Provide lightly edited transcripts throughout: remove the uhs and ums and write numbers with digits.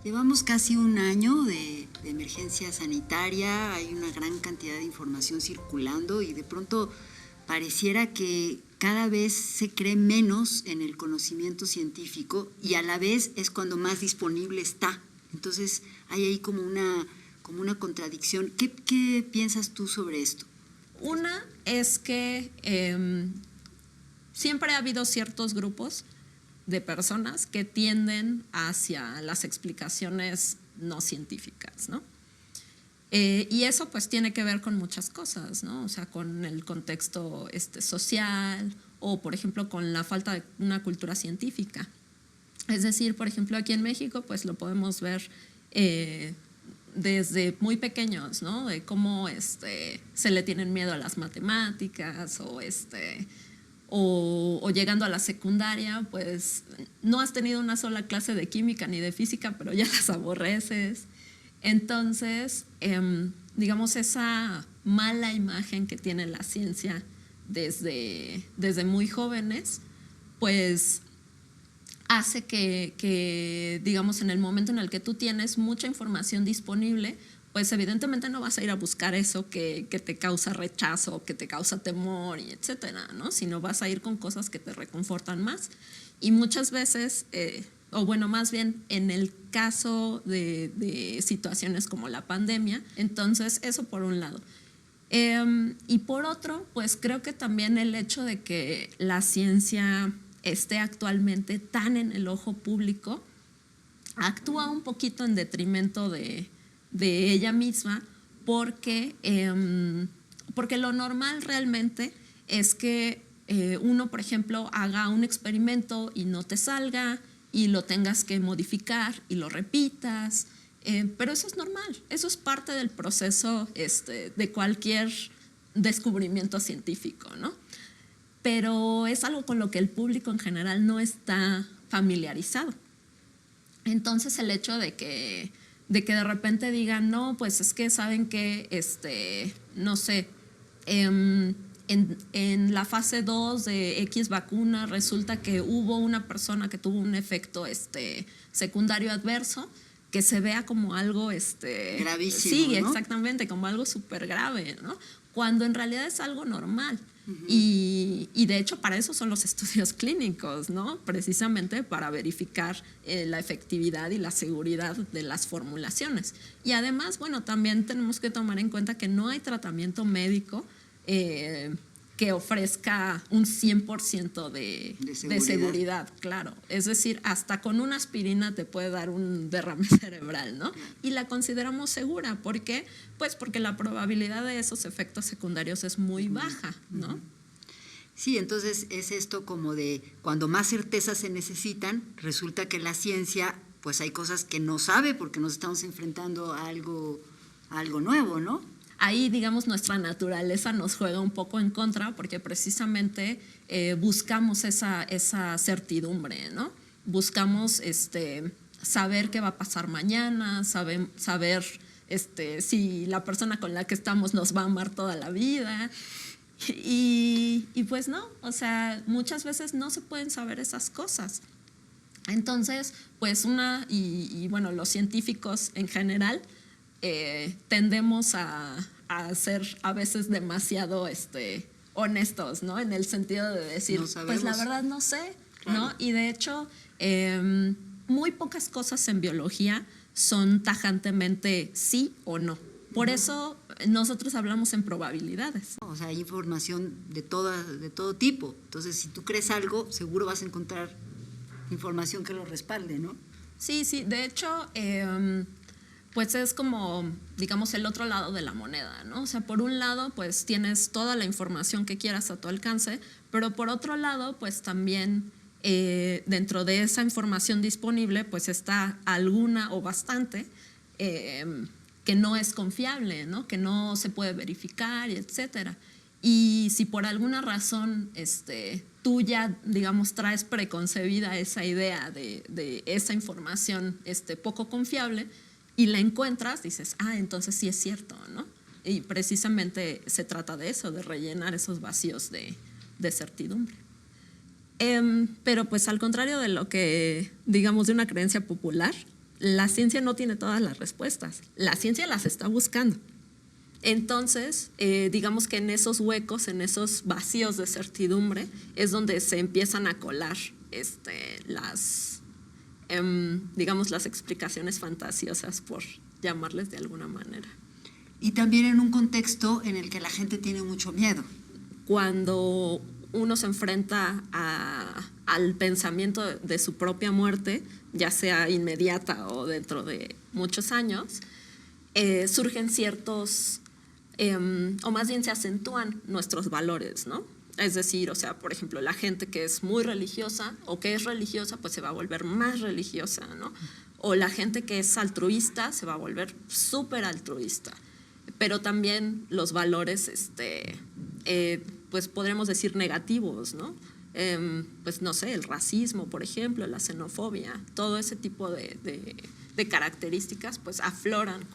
Llevamos casi un año de emergencia sanitaria, hay una gran cantidad de información circulando y de pronto pareciera que cada vez se cree menos en el conocimiento científico y a la vez es cuando más disponible está. Entonces hay ahí como una contradicción. ¿Qué piensas tú sobre esto? Una es que siempre ha habido ciertos grupos de personas que tienden hacia las explicaciones no científicas, ¿no? Y eso pues tiene que ver con muchas cosas, ¿no? O sea, con el contexto social o, por ejemplo, con la falta de una cultura científica. Es decir, por ejemplo, aquí en México pues lo podemos ver desde muy pequeños, ¿no? De cómo se le tienen miedo a las matemáticas o llegando a la secundaria, pues no has tenido una sola clase de química ni de física, pero ya las aborreces. Entonces, digamos, esa mala imagen que tiene la ciencia desde muy jóvenes, pues hace que, digamos, en el momento en el que tú tienes mucha información disponible, pues evidentemente no vas a ir a buscar eso que te causa rechazo, que te causa temor, y etcétera, ¿no? Sino vas a ir con cosas que te reconfortan más. Y muchas veces, o bueno, más bien en el caso de situaciones como la pandemia, entonces eso por un lado. Y por otro, pues creo que también el hecho de que la ciencia esté actualmente tan en el ojo público actúa un poquito en detrimento de ella misma, porque lo normal realmente es que uno, por ejemplo, haga un experimento y no te salga y lo tengas que modificar y lo repitas, pero eso es normal, eso es parte del proceso de cualquier descubrimiento científico, ¿no? Pero es algo con lo que el público en general no está familiarizado. Entonces el hecho de que de repente digan, no, pues es que saben que, no sé, en la fase 2 de X vacuna resulta que hubo una persona que tuvo un efecto secundario adverso, que se vea como algo gravísimo, sí, ¿no? Exactamente, como algo súper grave, ¿no? Cuando en realidad es algo normal. Uh-huh. Y de hecho para eso son los estudios clínicos, ¿no? Precisamente para verificar la efectividad y la seguridad de las formulaciones. Y además, bueno, también tenemos que tomar en cuenta que no hay tratamiento médico que ofrezca un 100% de seguridad, claro. Es decir, hasta con una aspirina te puede dar un derrame cerebral, ¿no? Y la consideramos segura. ¿Por qué? Pues porque la probabilidad de esos efectos secundarios es muy baja, ¿no? Sí, entonces es esto como de cuando más certezas se necesitan, resulta que la ciencia, pues hay cosas que no sabe porque nos estamos enfrentando a algo nuevo, ¿no? Ahí, digamos, nuestra naturaleza nos juega un poco en contra porque precisamente buscamos esa certidumbre, ¿no? Buscamos saber qué va a pasar mañana, saber si la persona con la que estamos nos va a amar toda la vida. Y pues no, o sea, muchas veces no se pueden saber esas cosas. Entonces, pues y bueno, los científicos en general tendemos a ser a veces demasiado honestos, ¿no? En el sentido de decir, no pues la verdad no sé, claro. ¿No? Y de hecho, muy pocas cosas en biología son tajantemente sí o no. Por eso nosotros hablamos en probabilidades. O sea, hay información de todo tipo. Entonces, si tú crees algo, seguro vas a encontrar información que lo respalde, ¿no? Sí, de hecho, pues es como, digamos, el otro lado de la moneda, ¿no? O sea, por un lado, pues tienes toda la información que quieras a tu alcance, pero por otro lado, pues también dentro de esa información disponible, pues está alguna o bastante que no es confiable, ¿no? Que no se puede verificar, etcétera. Y si por alguna razón tú ya, digamos, traes preconcebida esa idea de esa información poco confiable y la encuentras, dices, entonces sí es cierto, ¿no? Y precisamente se trata de eso, de rellenar esos vacíos de certidumbre. Pero pues al contrario de lo que, digamos, de una creencia popular, la ciencia no tiene todas las respuestas, la ciencia las está buscando. Entonces, digamos que en esos huecos, en esos vacíos de certidumbre, es donde se empiezan a colar digamos, las explicaciones fantasiosas, por llamarles de alguna manera. Y también en un contexto en el que la gente tiene mucho miedo. Cuando uno se enfrenta al pensamiento de su propia muerte, ya sea inmediata o dentro de muchos años, surgen ciertos, o más bien se acentúan nuestros valores, ¿no? Es decir, o sea, por ejemplo, la gente que es muy religiosa o que es religiosa, pues se va a volver más religiosa, ¿no? O la gente que es altruista se va a volver súper altruista. Pero también los valores, pues podremos decir negativos, ¿no? Pues no sé, el racismo, por ejemplo, la xenofobia, todo ese tipo de características pues afloran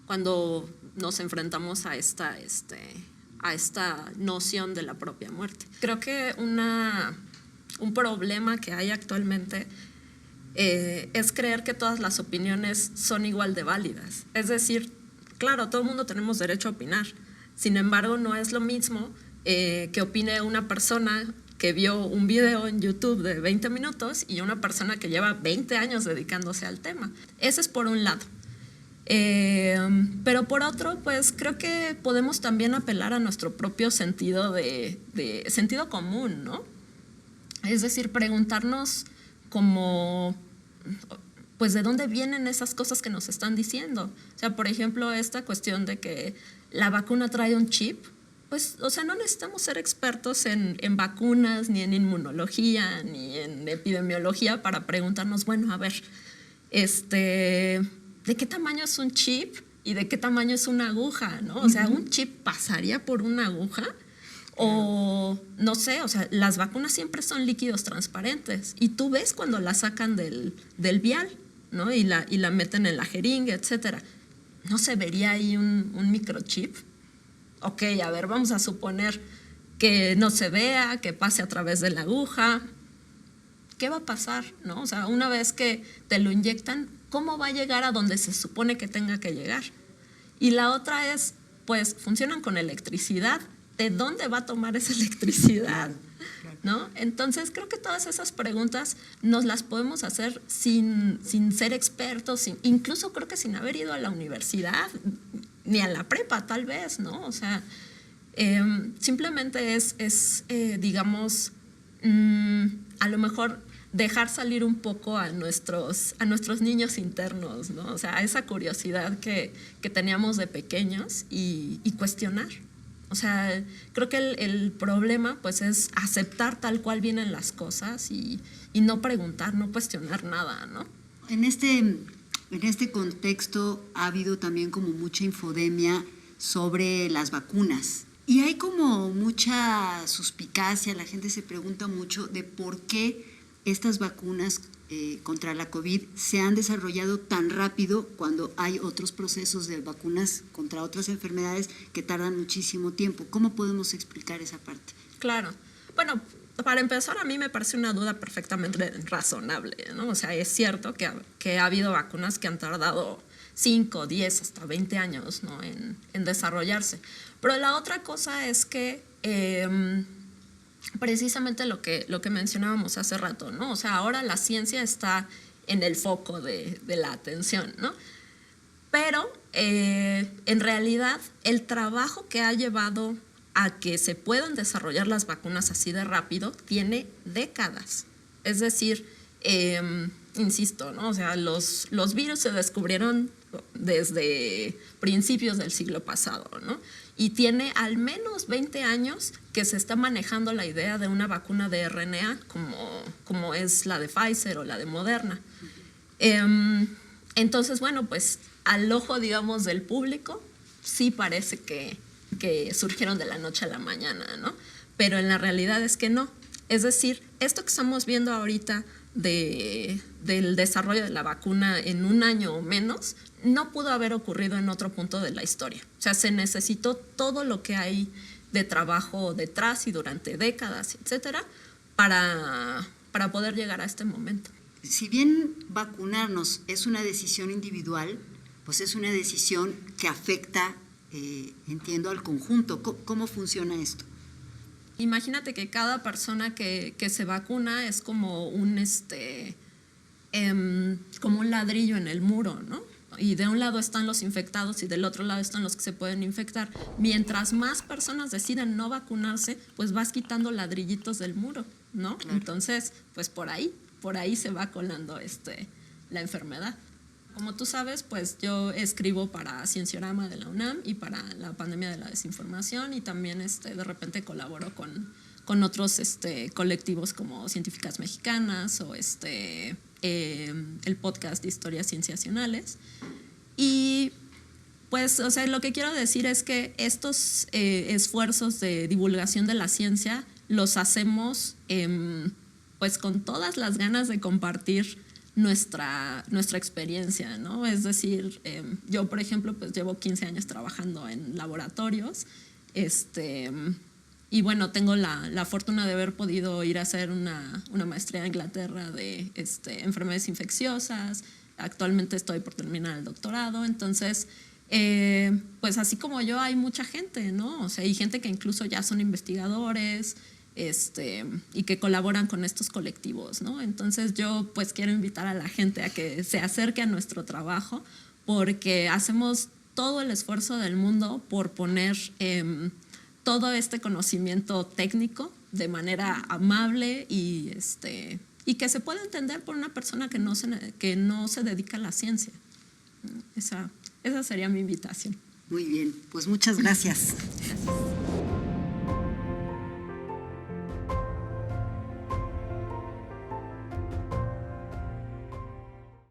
cuando nos enfrentamos a esta noción de la propia muerte. Creo que un problema que hay actualmente es creer que todas las opiniones son igual de válidas. Es decir, claro, todo el mundo tenemos derecho a opinar, sin embargo no es lo mismo que opine una persona que vio un video en YouTube de 20 minutos y una persona que lleva 20 años dedicándose al tema. Ese es por un lado. Pero por otro, pues creo que podemos también apelar a nuestro propio sentido de sentido común, ¿no? Es decir, preguntarnos como, pues, ¿de dónde vienen esas cosas que nos están diciendo? O sea, por ejemplo, esta cuestión de que la vacuna trae un chip, pues, o sea, no necesitamos ser expertos en vacunas, ni en inmunología, ni en epidemiología para preguntarnos, bueno, a ver, ¿de qué tamaño es un chip y de qué tamaño es una aguja, ¿no? O sea, ¿un chip pasaría por una aguja? O no sé, o sea, las vacunas siempre son líquidos transparentes y tú ves cuando la sacan del vial, ¿no? Y la meten en la jeringa, etcétera. ¿No se vería ahí un microchip? Ok, a ver, vamos a suponer que no se vea, que pase a través de la aguja. ¿Qué va a pasar, no? O sea, una vez que te lo inyectan, ¿cómo va a llegar a donde se supone que tenga que llegar? Y la otra es, pues, funcionan con electricidad. ¿De dónde va a tomar esa electricidad? ¿No? Entonces, creo que todas esas preguntas nos las podemos hacer sin ser expertos, incluso creo que sin haber ido a la universidad, ni a la prepa, tal vez, ¿no? O sea, simplemente digamos, a lo mejor dejar salir un poco a nuestros niños internos, ¿no? O sea, a esa curiosidad que teníamos de pequeños y cuestionar. O sea, creo que el problema pues es aceptar tal cual vienen las cosas y no preguntar, no cuestionar nada, ¿no? En este contexto ha habido también como mucha infodemia sobre las vacunas y hay como mucha suspicacia, la gente se pregunta mucho de por qué estas vacunas contra la COVID se han desarrollado tan rápido cuando hay otros procesos de vacunas contra otras enfermedades que tardan muchísimo tiempo. ¿Cómo podemos explicar esa parte? Claro. Bueno, para empezar, a mí me parece una duda perfectamente razonable, ¿no? O sea, es cierto que ha habido vacunas que han tardado 5, 10, hasta 20 años, ¿no? en desarrollarse. Pero la otra cosa es que precisamente lo que mencionábamos hace rato, ¿no? O sea, ahora la ciencia está en el foco de la atención, ¿no? Pero en realidad el trabajo que ha llevado a que se puedan desarrollar las vacunas así de rápido tiene décadas. Es decir, insisto, ¿no? O sea, los virus se descubrieron desde principios del siglo pasado, ¿no? Y tiene al menos 20 años que se está manejando la idea de una vacuna de RNA como es la de Pfizer o la de Moderna. Entonces, bueno, pues al ojo, digamos, del público, sí parece que surgieron de la noche a la mañana, ¿no? Pero en la realidad es que no. Es decir, esto que estamos viendo ahorita del desarrollo de la vacuna en un año o menos, no pudo haber ocurrido en otro punto de la historia. O sea, se necesitó todo lo que hay de trabajo detrás y durante décadas, etcétera, para poder llegar a este momento. si bien vacunarnos es una decisión individual, pues es una decisión que afecta, entiendo, al conjunto. ¿Cómo funciona esto? Imagínate que cada persona que se vacuna es como como un ladrillo en el muro, ¿no? Y de un lado están los infectados y del otro lado están los que se pueden infectar. Mientras más personas deciden no vacunarse, pues vas quitando ladrillitos del muro, ¿no? Claro. Entonces, pues por ahí se va colando la enfermedad. Como tú sabes, pues yo escribo para Cienciorama de la UNAM y para la pandemia de la desinformación, y también de repente colaboro con otros colectivos como Científicas Mexicanas o el podcast de Historias Cienciacionales. Y pues, o sea, lo que quiero decir es que estos esfuerzos de divulgación de la ciencia los hacemos pues con todas las ganas de compartir nuestra experiencia, ¿no? Es decir, yo, por ejemplo, pues llevo 15 años trabajando en laboratorios, y bueno, tengo la fortuna de haber podido ir a hacer una maestría en Inglaterra de enfermedades infecciosas. Actualmente estoy por terminar el doctorado. Entonces, pues así como yo, hay mucha gente, ¿no? O sea, hay gente que incluso ya son investigadores, y que colaboran con estos colectivos, ¿no? Entonces yo pues quiero invitar a la gente a que se acerque a nuestro trabajo, porque hacemos todo el esfuerzo del mundo por poner todo este conocimiento técnico de manera amable y que se pueda entender por una persona que no se dedica a la ciencia. Esa sería mi invitación. Muy bien, pues muchas gracias. Gracias.